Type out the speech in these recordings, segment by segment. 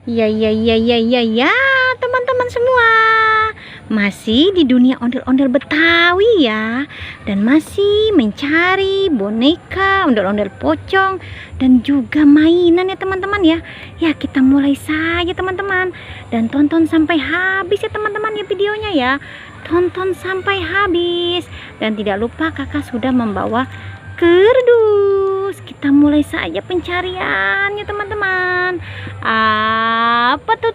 Ya, teman-teman semua. Masih di dunia ondel-ondel Betawi ya. Dan masih mencari boneka, ondel-ondel pocong, dan juga mainan ya teman-teman ya. Ya, kita mulai saja teman-teman. Dan tonton sampai habis ya teman-teman ya videonya ya. Tonton sampai habis. Dan tidak lupa kakak sudah membawa kardus. Kita mulai saja pencariannya teman-teman. Apa tuh?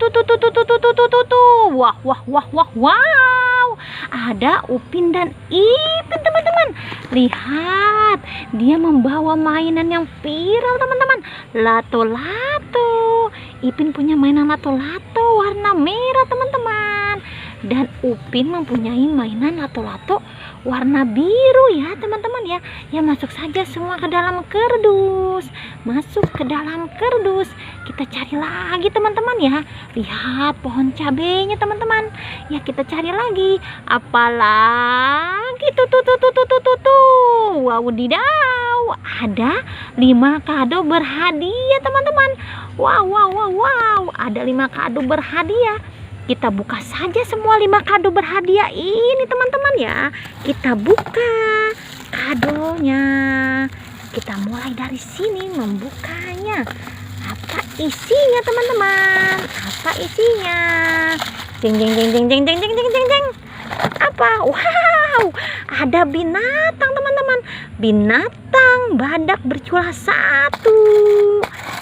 Wow. Ada Upin dan Ipin teman-teman. Lihat, dia membawa mainan yang viral teman-teman. Lato-lato. Ipin punya mainan lato-lato warna merah teman-teman. Dan Upin mempunyai mainan lato-lato warna biru ya teman-teman ya. Ya, masuk saja semua ke dalam kardus. Masuk ke dalam kardus. Kita cari lagi teman-teman ya. Lihat pohon cabenya teman-teman. Ya, kita cari lagi. Apalagi tuh. Wow, didaw. Ada 5 kado berhadiah teman-teman. Wow. Ada 5 kado berhadiah. Kita buka saja semua 5 kado berhadiah ini teman-teman ya. Kita buka kadonya. Kita mulai dari sini membukanya. Apa isinya teman-teman? Apa isinya? Jeng. Apa? Wow, ada binatang teman-teman. Binatang badak bercula 1.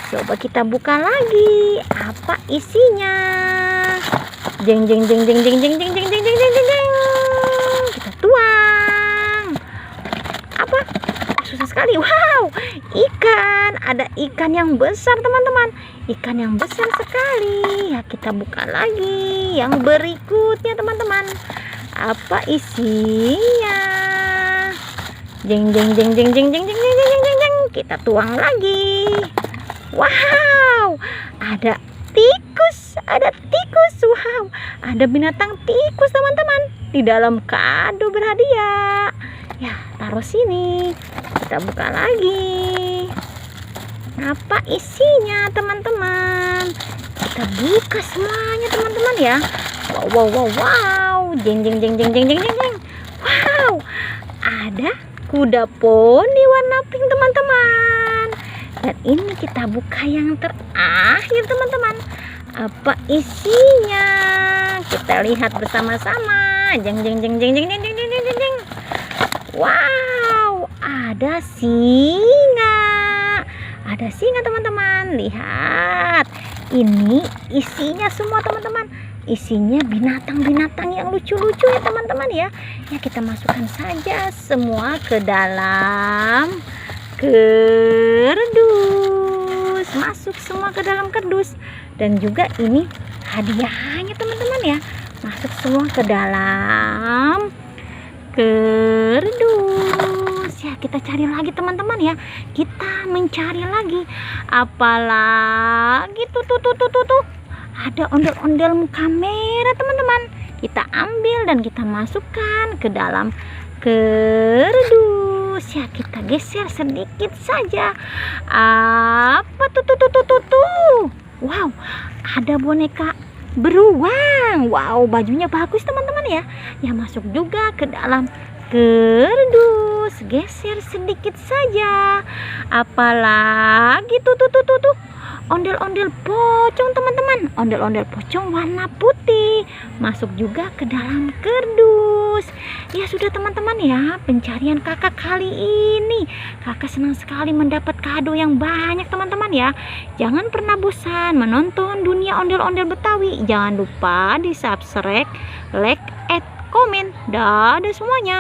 Coba kita buka lagi. Apa isinya? Jeng. Kita tuang. Apa? Susah sekali. Wow, ikan. Ada ikan yang besar teman-teman. Ikan yang besar sekali. Ya, kita buka lagi yang berikutnya teman-teman. Apa isinya? Jeng. Kita tuang lagi. Wow, ada tikus. Wow, ada binatang tikus teman-teman di dalam kado berhadiah. Ya, taruh sini. Kita buka lagi. Apa isinya teman-teman? Kita buka semuanya teman-teman ya. Wow. Jeng. Wow, ada kuda poni warna pink teman-teman. Dan ini kita buka yang terakhir teman-teman. Apa isinya? Kita lihat bersama-sama. Jeng. Wow, ada singa. Ada singa teman-teman. Lihat. Ini isinya semua teman-teman. Isinya binatang-binatang yang lucu-lucu ya teman-teman ya. Ya, kita masukkan saja semua ke dalam kardus. Masuk semua ke dalam kardus. Dan juga ini hadiahnya teman-teman ya. Masuk semua ke dalam kardus. Ya, kita cari lagi teman-teman ya. Kita mencari lagi. Apalagi tuh. Ada ondel-ondel muka merah teman-teman. Kita ambil dan kita masukkan ke dalam kardus. Ya, kita geser sedikit saja. Apa tuh? Wow, ada boneka beruang. Wow, bajunya bagus teman-teman ya. Ya, masuk juga ke dalam kardus. Geser sedikit saja. Apalagi tuh. Ondel-ondel pocong teman-teman. Ondel-ondel pocong warna putih. Masuk juga ke dalam kardus. Ya, sudah teman-teman ya, pencarian kakak kali ini. Kakak senang sekali mendapat kado yang banyak teman-teman ya. Jangan pernah bosan menonton dunia ondel-ondel Betawi. Jangan lupa di subscribe, like, komen. Dadah semuanya.